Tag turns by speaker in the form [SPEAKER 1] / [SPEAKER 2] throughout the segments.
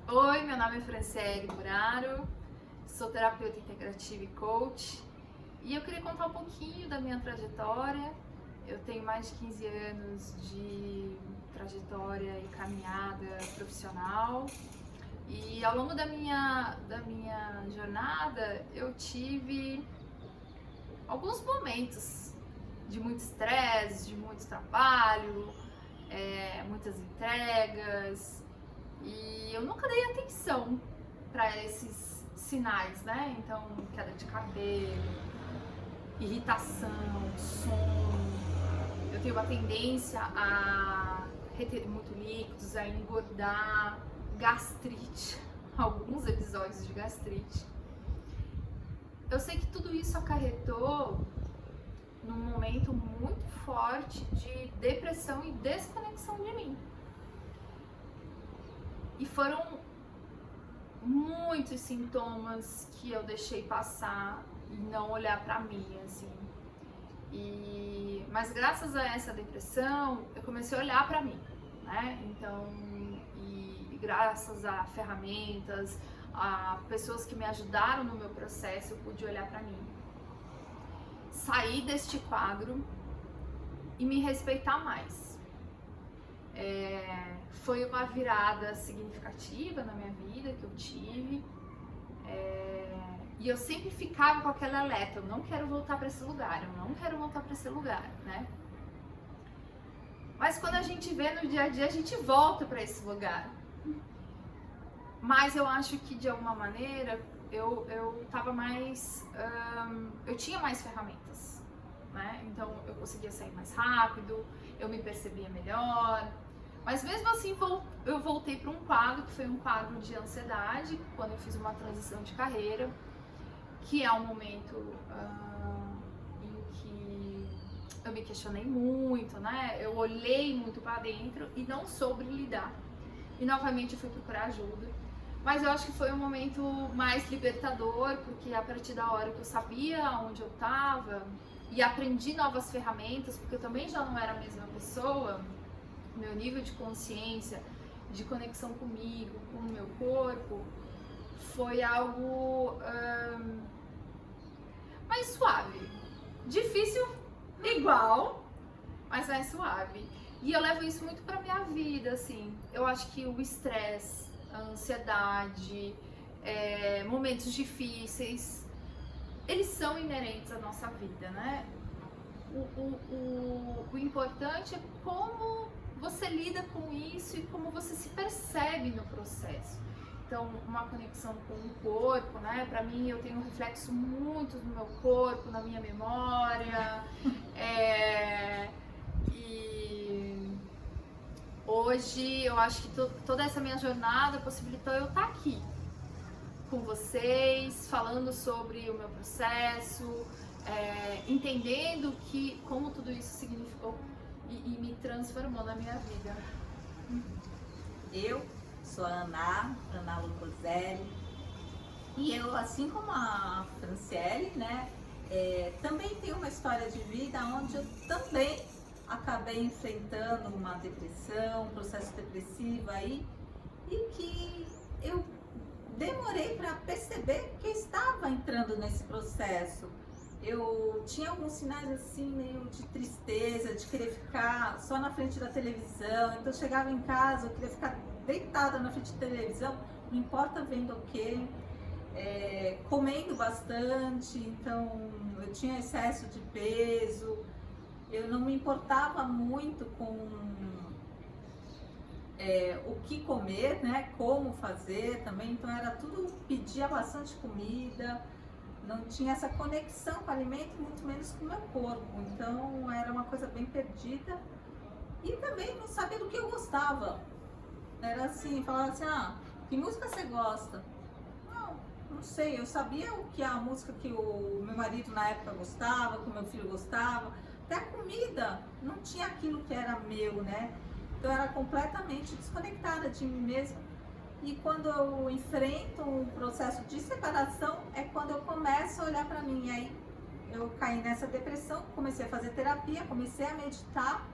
[SPEAKER 1] Oi, meu nome é Franciele Muraro, sou terapeuta integrativa e coach e eu queria contar um pouquinho da minha trajetória. Eu tenho mais de 15 anos de trajetória e caminhada profissional e ao longo da minha jornada eu tive alguns momentos de muito estresse, de muito trabalho, muitas entregas. E eu nunca dei atenção para esses sinais, né? Então, queda de cabelo, irritação, sono. Eu tenho uma tendência a reter muito líquidos, a engordar, gastrite, alguns episódios de gastrite. Eu sei que tudo isso acarretou num momento muito forte de depressão e desconexão de mim. E foram muitos sintomas que eu deixei passar e não olhar pra mim, assim. Mas graças a essa depressão, eu comecei a olhar pra mim, né? Então, e graças a ferramentas, a pessoas que me ajudaram no meu processo, eu pude olhar pra mim. Sair deste quadro e me respeitar mais. Foi uma virada significativa na minha vida que eu tive, e eu sempre ficava com aquele alerta: eu não quero voltar para esse lugar, eu não quero voltar para esse lugar, né? Mas quando a gente vê no dia a dia, a gente volta para esse lugar. Mas eu acho que de alguma maneira eu tava mais, eu tinha mais ferramentas, né? Então eu conseguia sair mais rápido, eu me percebia melhor. Mas mesmo assim eu voltei para um quadro que foi um quadro de ansiedade quando eu fiz uma transição de carreira, que é um momento em que eu me questionei muito, né? Eu olhei muito para dentro e não soube lidar. E novamente eu fui procurar ajuda. Mas eu acho que foi um momento mais libertador, porque a partir da hora que eu sabia onde eu estava e aprendi novas ferramentas, porque eu também já não era a mesma pessoa, meu nível de consciência, de conexão comigo, com o meu corpo, foi algo mais suave. Difícil igual, mas mais suave. E eu levo isso muito pra minha vida, assim. Eu acho que o estresse, a ansiedade, momentos difíceis, eles são inerentes à nossa vida, né? O importante é como você lida com isso e como você se percebe no processo. Então, uma conexão com o corpo, né? Pra mim, eu tenho um reflexo muito no meu corpo, na minha memória. E hoje, eu acho que toda essa minha jornada possibilitou eu estar aqui com vocês, falando sobre o meu processo, entendendo como tudo isso significou e me transformou na minha vida.
[SPEAKER 2] Eu sou a Ana Lucoselli, e eu, assim como a Franciele, né, também tenho uma história de vida onde eu também acabei enfrentando uma depressão, um processo depressivo aí, e que eu demorei para perceber que eu estava entrando nesse processo. Eu tinha alguns sinais assim, meio de tristeza, de querer ficar só na frente da televisão. Então eu chegava em casa, eu queria ficar deitada na frente da televisão, não importa vendo o quê, comendo bastante. Então eu tinha excesso de peso, eu não me importava muito com o que comer, né? Como fazer também. Então era tudo, pedia bastante comida, não tinha essa conexão com o alimento, muito menos com o meu corpo. Então era uma coisa bem perdida. E também não sabia do que eu gostava. Era assim, falava assim: que música você gosta? Não sei, eu sabia o que a música que o meu marido na época gostava, que o meu filho gostava. Até a comida, não tinha aquilo que era meu, né? Então eu era completamente desconectada de mim mesma. E quando eu enfrento um processo de separação, é quando eu começo a olhar para mim. E aí eu caí nessa depressão, comecei a fazer terapia, comecei a meditar.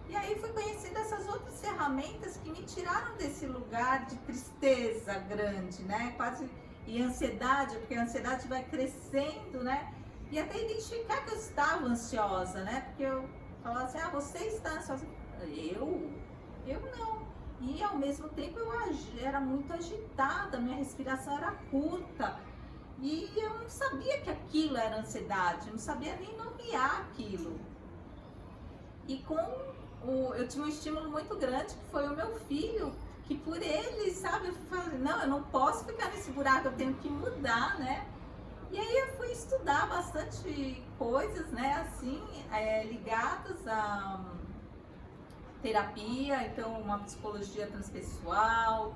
[SPEAKER 2] E aí fui conhecendo essas outras ferramentas que me tiraram desse lugar de tristeza grande, né? Quase, e ansiedade, porque a ansiedade vai crescendo, né? E até identificar que eu estava ansiosa, né? Porque eu falava assim, você está ansiosa. Eu não. E ao mesmo tempo eu era muito agitada, minha respiração era curta. E eu não sabia que aquilo era ansiedade, não sabia nem nomear aquilo. E eu tinha um estímulo muito grande, que foi o meu filho, que por ele, sabe, eu falei, não, eu não posso ficar nesse buraco, eu tenho que mudar, né? E aí eu fui estudar bastante coisas, né, assim, ligadas a terapia, então uma psicologia transpessoal,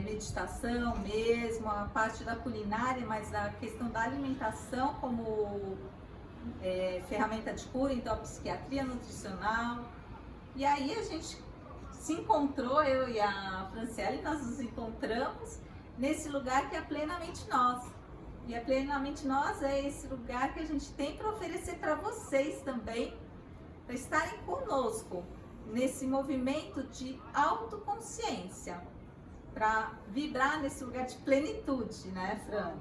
[SPEAKER 2] meditação mesmo, a parte da culinária, mas a questão da alimentação como ferramenta de cura, então a psiquiatria nutricional. E aí a gente se encontrou, eu e a Franciele, nós nos encontramos nesse lugar que é Plenamente Nós. E a Plenamente Nós é esse lugar que a gente tem para oferecer para vocês também, para estarem conosco nesse movimento de autoconsciência, para vibrar nesse lugar de plenitude, né, Fran?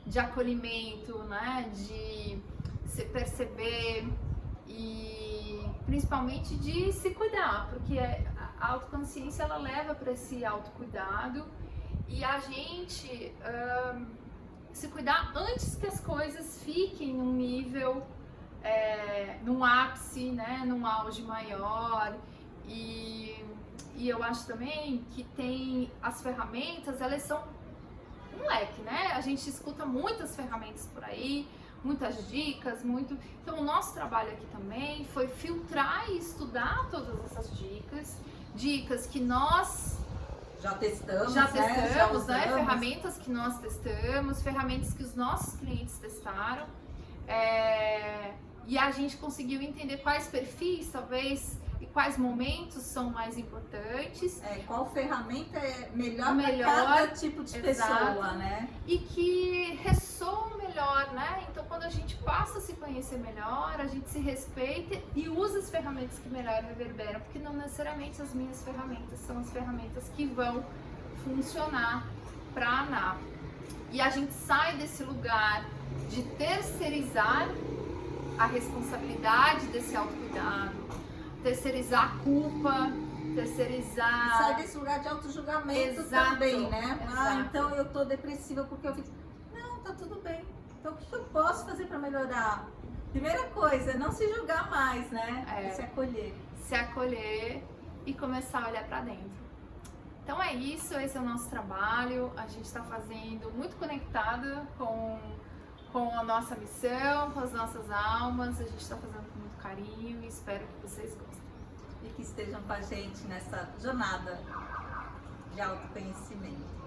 [SPEAKER 1] De acolhimento, né? De se perceber e principalmente de se cuidar, porque a autoconsciência ela leva para esse autocuidado e a gente se cuidar antes que as coisas fiquem num nível, num ápice, né? Num auge maior. E eu acho também que tem as ferramentas, elas são um leque, né? A gente escuta muitas ferramentas por aí, muitas dicas, Então o nosso trabalho aqui também foi filtrar e estudar todas essas dicas que nós
[SPEAKER 2] já testamos,
[SPEAKER 1] né? Ferramentas que nós testamos, ferramentas que os nossos clientes testaram. E a gente conseguiu entender quais perfis, talvez, e quais momentos são mais importantes.
[SPEAKER 2] Qual ferramenta é melhor para cada tipo de pessoa, né?
[SPEAKER 1] E que ressoam melhor, né? Então, quando a gente passa a se conhecer melhor, a gente se respeita e usa as ferramentas que melhor reverberam, porque não necessariamente as minhas ferramentas são as ferramentas que vão funcionar para a ANA. E a gente sai desse lugar de terceirizar a responsabilidade desse autocuidado, terceirizar a culpa, terceirizar...
[SPEAKER 2] Sai desse lugar de autojulgamento também, né?
[SPEAKER 1] Exato.
[SPEAKER 2] Então eu tô depressiva porque eu fiz... Não, tá tudo bem. Então o que eu posso fazer para melhorar? Primeira coisa, não se julgar mais, né? Se acolher.
[SPEAKER 1] Se acolher e começar a olhar para dentro. Então é isso, esse é o nosso trabalho. A gente está fazendo muito conectada com a nossa missão, com as nossas almas. A gente está fazendo com muito carinho e espero que vocês gostem.
[SPEAKER 2] E que estejam com a gente nessa jornada de autoconhecimento.